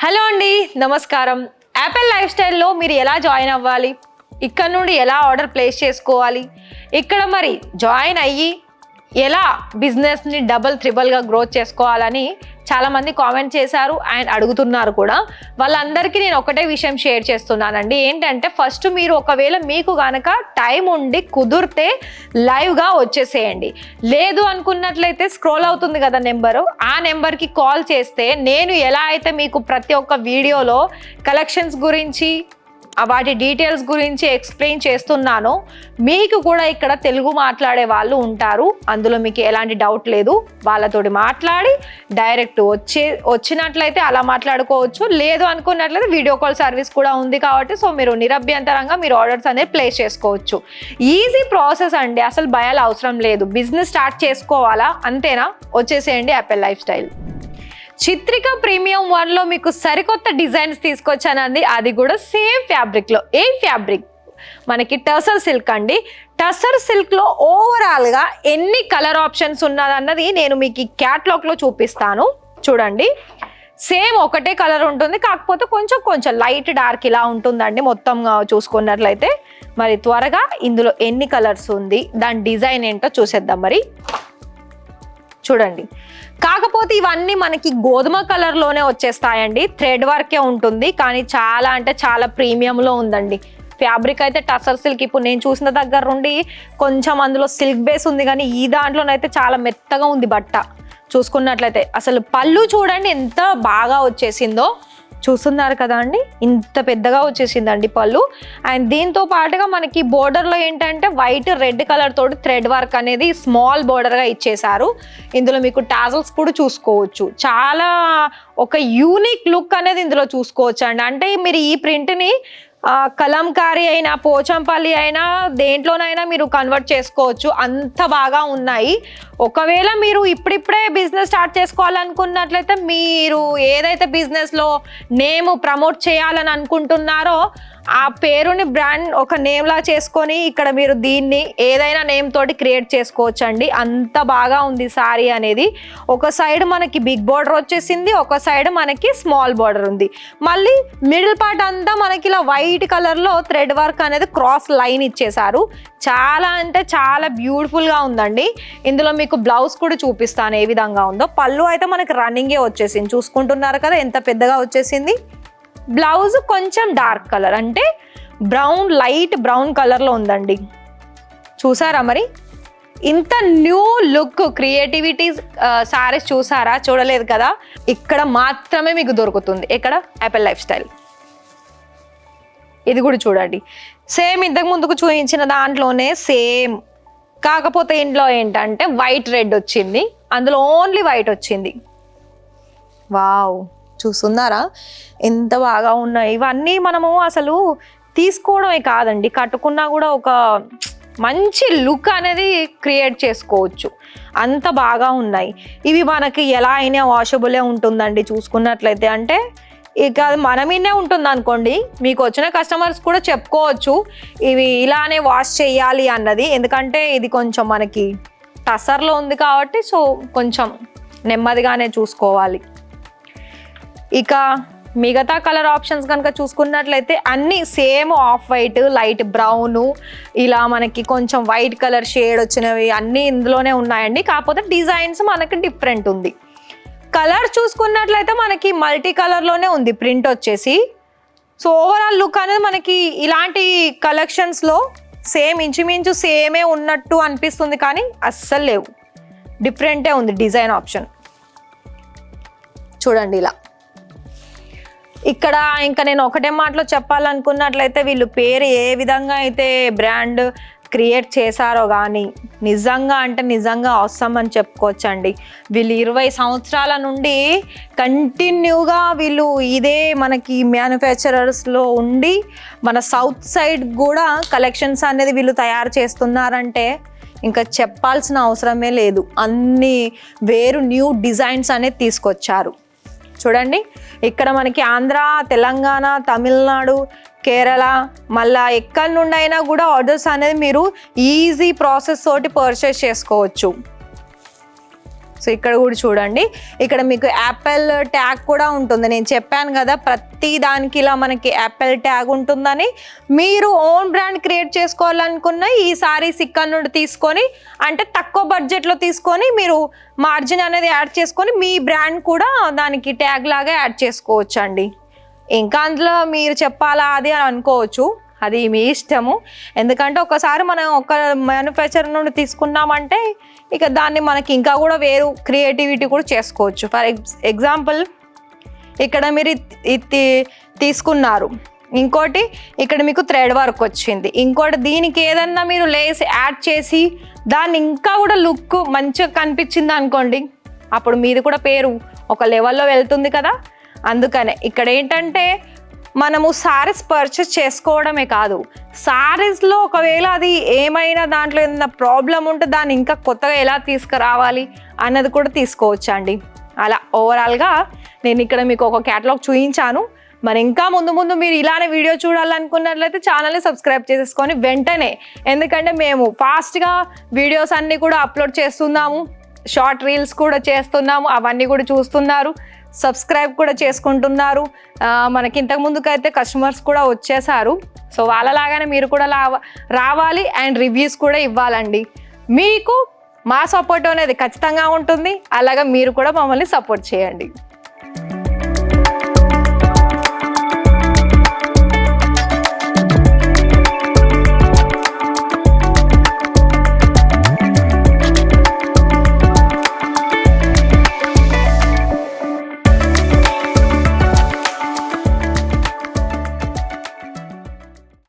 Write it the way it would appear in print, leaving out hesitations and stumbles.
Hello అండి, నమస్కారం. Apple life స్టైల్లో మీరు ఎలా జాయిన్ అవ్వాలి, ఇక్కడ నుండి ఎలా ఆర్డర్ ప్లేస్ చేసుకోవాలి, ఇక్కడ మరి జాయిన్ అయ్యి ఎలా బిజినెస్ని డబుల్ త్రిబుల్గా గ్రోత్ చేసుకోవాలని చాలామంది కామెంట్ చేశారు అండ్ అడుగుతున్నారు కూడా. వాళ్ళందరికీ నేను ఒకటే విషయం షేర్ చేస్తున్నానండి. ఏంటంటే ఫస్ట్ మీరు ఒకవేళ మీకు కనుక టైం ఉండి కుదిరితే లైవ్గా వచ్చేసేయండి. లేదు అనుకున్నట్లయితే స్క్రోల్ అవుతుంది కదా నెంబరు, ఆ నెంబర్కి కాల్ చేస్తే నేను ఎలా అయితే మీకు ప్రతి ఒక్క వీడియోలో కలెక్షన్స్ గురించి వాటి డీటెయిల్స్ గురించి ఎక్స్ప్లెయిన్ చేస్తున్నానో మీకు కూడా ఇక్కడ తెలుగు మాట్లాడే వాళ్ళు ఉంటారు. అందులో మీకు ఎలాంటి డౌట్ లేదు. వాళ్ళతోటి మాట్లాడి డైరెక్ట్ వచ్చినట్లయితే అలా మాట్లాడుకోవచ్చు. లేదు అనుకున్నట్లయితే వీడియో కాల్ సర్వీస్ కూడా ఉంది కాబట్టి సో మీరు నిరభ్యంతరంగా మీరు ఆర్డర్స్ అనేది ప్లేస్ చేసుకోవచ్చు. ఈజీ ప్రాసెస్ అండి, అసలు భయాలు అవసరం లేదు. బిజినెస్ స్టార్ట్ చేసుకోవాలా అంతేనా, వచ్చేసేయండి యాపిల్ లైఫ్ స్టైల్. చిత్రిక ప్రీమియం 1లో మీకు సరికొత్త డిజైన్స్ తీసుకొచ్చానండి. అది కూడా సేమ్ ఫ్యాబ్రిక్లో. ఏ ఫ్యాబ్రిక్ మనకి టసర్ సిల్క్ అండి. టసర్ సిల్క్లో ఓవరాల్గా ఎన్ని కలర్ ఆప్షన్స్ ఉన్నదన్నది నేను మీకు ఈ క్యాట్లాగ్లో చూపిస్తాను. చూడండి, సేమ్ ఒకటే కలర్ ఉంటుంది, కాకపోతే కొంచెం లైట్ డార్క్ ఇలా ఉంటుందండి మొత్తంగా చూసుకున్నట్లయితే. మరి త్వరగా ఇందులో ఎన్ని కలర్స్ ఉంది, దాని డిజైన్ ఏంటో చూసేద్దాం. మరి చూడండి, కాకపోతే ఇవన్నీ మనకి గోధుమ కలర్లోనే వచ్చేస్తాయండి. థ్రెడ్ వర్కే ఉంటుంది, కానీ చాలా అంటే చాలా ప్రీమియంలో ఉందండి. ఫ్యాబ్రిక్ అయితే టసర్ సిల్క్. ఇప్పుడు నేను చూసిన దగ్గర నుండి కొంచెం అందులో సిల్క్ బేస్ ఉంది, కానీ ఈ దాంట్లోనైతే చాలా మెత్తగా ఉంది బట్ట. చూసుకున్నట్లయితే అసలు పళ్ళు చూడండి ఎంత బాగా వచ్చేసిందో. చూస్తున్నారు కదా అండి, ఇంత పెద్దగా వచ్చేసిందండి పళ్ళు. అండ్ దీంతో పాటుగా మనకి బోర్డర్లో ఏంటంటే వైట్ రెడ్ కలర్ తోటి థ్రెడ్ వర్క్ అనేది స్మాల్ బోర్డర్గా ఇచ్చేసారు. ఇందులో మీకు టాజల్స్ కూడా చూసుకోవచ్చు. చాలా ఒక యూనిక్ లుక్ అనేది ఇందులో చూసుకోవచ్చు అండి. అంటే మీరు ఈ ప్రింట్ని కలంకారీ అయినా పోచంపల్లి అయినా దేంట్లోనైనా మీరు కన్వర్ట్ చేసుకోవచ్చు, అంత బాగా ఉన్నాయి. ఒకవేళ మీరు ఇప్పుడిప్పుడే బిజినెస్ స్టార్ట్ చేసుకోవాలనుకున్నట్లయితే మీరు ఏదైతే బిజినెస్లో నేమ్ ప్రమోట్ చేయాలని అనుకుంటున్నారో ఆ పేరుని బ్రాండ్ ఒక నేమ్లా చేసుకొని ఇక్కడ మీరు దీన్ని ఏదైనా నేమ్ తోటి క్రియేట్ చేసుకోవచ్చు అండి. అంత బాగా ఉంది సారీ అనేది. ఒక సైడ్ మనకి బిగ్ బార్డర్ వచ్చేసింది, ఒక సైడ్ మనకి స్మాల్ బార్డర్ ఉంది. మళ్ళీ మిడిల్ పార్ట్ అంతా మనకి ఇలా వైట్ కలర్లో థ్రెడ్ వర్క్ అనేది క్రాస్ లైన్ ఇచ్చేసారు. చాలా అంటే చాలా బ్యూటిఫుల్గా ఉందండి. ఇందులో మీకు బ్లౌజ్ కూడా చూపిస్తాను ఏ విధంగా ఉందో. పళ్ళు అయితే మనకి రన్నింగే వచ్చేసింది, చూసుకుంటున్నారు కదా ఎంత పెద్దగా వచ్చేసింది. బ్లౌజ్ కొంచెం డార్క్ కలర్ అంటే బ్రౌన్, లైట్ బ్రౌన్ కలర్లో ఉందండి. చూసారా మరి ఇంత న్యూ లుక్ క్రియేటివిటీ సారీస్ చూసారా? చూడలేదు కదా, ఇక్కడ మాత్రమే మీకు దొరుకుతుంది. ఇక్కడ యాపిల్ లైఫ్ స్టైల్. ఇది కూడా చూడండి, సేమ్ ఇంతకు ముందుకు చూపించిన దాంట్లోనే సేమ్, కాకపోతే ఇంట్లో ఏంటంటే వైట్ రెడ్ వచ్చింది, అందులో ఓన్లీ వైట్ వచ్చింది. వావ్, చూస్తున్నారా ఎంత బాగా ఉన్నాయి. ఇవన్నీ మనము అసలు తీసుకోవడమే కాదండి, కట్టుకున్నా కూడా ఒక మంచి లుక్ అనేది క్రియేట్ చేసుకోవచ్చు, అంత బాగా ఉన్నాయి. ఇవి మనకి ఎలా అయినా వాషబులే ఉంటుందండి చూసుకున్నట్లయితే. అంటే ఇక మన మీదే ఉంటుంది అనుకోండి, మీకు వచ్చిన కస్టమర్స్ కూడా చెప్పుకోవచ్చు ఇవి ఇలానే వాష్ చేయాలి అన్నది. ఎందుకంటే ఇది కొంచెం మనకి టసర్లో ఉంది కాబట్టి సో కొంచెం నెమ్మదిగానే చూసుకోవాలి. ఇక మిగతా కలర్ ఆప్షన్స్ కనుక చూసుకున్నట్లయితే అన్నీ same off white, light brown, ఇలా మనకి కొంచెం వైట్ కలర్ షేడ్ వచ్చినవి అన్నీ ఇందులోనే ఉన్నాయండి. కాకపోతే డిజైన్స్ మనకి డిఫరెంట్ ఉంది. కలర్ చూసుకున్నట్లయితే మనకి మల్టీ కలర్లోనే ఉంది ప్రింట్ వచ్చేసి. సో ఓవరాల్ లుక్ అనేది మనకి ఇలాంటి కలెక్షన్స్లో సేమ్ ఇంచుమించు సేమే ఉన్నట్టు అనిపిస్తుంది, కానీ అస్సలు లేవు, డిఫరెంటే ఉంది డిజైన్ ఆప్షన్. చూడండి ఇలా. ఇక్కడ ఇంకా నేను ఒకటే మాటలో చెప్పాలనుకున్నట్లయితే వీళ్ళు పేరు ఏ విధంగా అయితే బ్రాండ్ క్రియేట్ చేశారో కానీ నిజంగా అంటే నిజంగా అవసరం అని చెప్పుకోవచ్చండి. వీళ్ళు 20 సంవత్సరాల నుండి కంటిన్యూగా వీళ్ళు ఇదే మనకి మ్యానుఫ్యాక్చరర్స్లో ఉండి మన సౌత్ సైడ్ కూడా కలెక్షన్స్ అనేది వీళ్ళు తయారు చేస్తున్నారంటే ఇంకా చెప్పాల్సిన అవసరమే లేదు. అన్ని వేరు న్యూ డిజైన్స్ అనేది తీసుకొచ్చారు. చూడండి, ఇక్కడ మనకి ఆంధ్ర, తెలంగాణ, తమిళనాడు, కేరళ, మళ్ళీ ఎక్కడి నుండి అయినా కూడా ఆర్డర్స్ అనేది మీరు ఈజీ ప్రాసెస్ తోటి పర్చేస్ చేసుకోవచ్చు. సో ఇక్కడ కూడా చూడండి, ఇక్కడ మీకు యాపిల్ ట్యాగ్ కూడా ఉంటుంది. నేను చెప్పాను కదా ప్రతి దానికి ఇలా మనకి యాపిల్ ట్యాగ్ ఉంటుందని. మీరు ఓన్ బ్రాండ్ క్రియేట్ చేసుకోవాలనుకున్న ఈ సారీస్ ఇక్కడ నుండి తీసుకొని, అంటే తక్కువ బడ్జెట్లో తీసుకొని మీరు మార్జిన్ అనేది యాడ్ చేసుకొని మీ బ్రాండ్ కూడా దానికి ట్యాగ్ లాగా యాడ్ చేసుకోవచ్చు అండి. ఇంకా అందులో మీరు చెప్పాలా అది అని అనుకోవచ్చు, అది మీ ఇష్టము. ఎందుకంటే ఒకసారి మనం ఒక మ్యానుఫ్యాక్చర్ నుండి తీసుకున్నామంటే ఇక దాన్ని మనకి ఇంకా కూడా వేరు క్రియేటివిటీ కూడా చేసుకోవచ్చు. ఫర్ ఎగ్జాంపుల్ ఇక్కడ మీరు ఇది తీసుకున్నారు, ఇంకోటి ఇక్కడ మీకు థ్రెడ్ వర్క్ వచ్చింది, ఇంకోటి దీనికి ఏదన్నా మీరు లేస్ యాడ్ చేసి దాన్ని ఇంకా కూడా లుక్ మంచిగా కనిపించింది అనుకోండి, అప్పుడు మీది కూడా పేరు ఒక లెవెల్లో వెళ్తుంది కదా. అందుకనే ఇక్కడ ఏంటంటే మనము సారీస్ పర్చేస్ చేసుకోవడమే కాదు, సారీస్లో ఒకవేళ అది ఏమైనా దాంట్లో ఏదైనా ప్రాబ్లం ఉంటే దాన్ని ఇంకా కొత్తగా ఎలా తీసుకురావాలి అన్నది కూడా తీసుకోవచ్చు అండి. అలా ఓవరాల్గా నేను ఇక్కడ మీకు ఒక క్యాటలాగ్ చూపించాను. మరి ఇంకా ముందు ముందు మీరు ఇలానే వీడియో చూడాలనుకున్నట్లయితే ఛానల్ని సబ్స్క్రైబ్ చేసేసుకొని వెంటనే, ఎందుకంటే మేము ఫాస్ట్గా వీడియోస్ అన్నీ కూడా అప్లోడ్ చేస్తున్నాము, షార్ట్ రీల్స్ కూడా చేస్తున్నాము, అవన్నీ కూడా చూస్తున్నారు, సబ్స్క్రైబ్ కూడా చేసుకుంటున్నారు. మనకి ఇంతకు ముందుకైతే కస్టమర్స్ కూడా వచ్చేసారు. సో వాళ్ళలాగానే మీరు కూడా రావాలి అండ్ రివ్యూస్ కూడా ఇవ్వాలండి. మీకు మా సపోర్ట్ అనేది ఖచ్చితంగా ఉంటుంది, అలాగా మీరు కూడా మమ్మల్ని సపోర్ట్ చేయండి.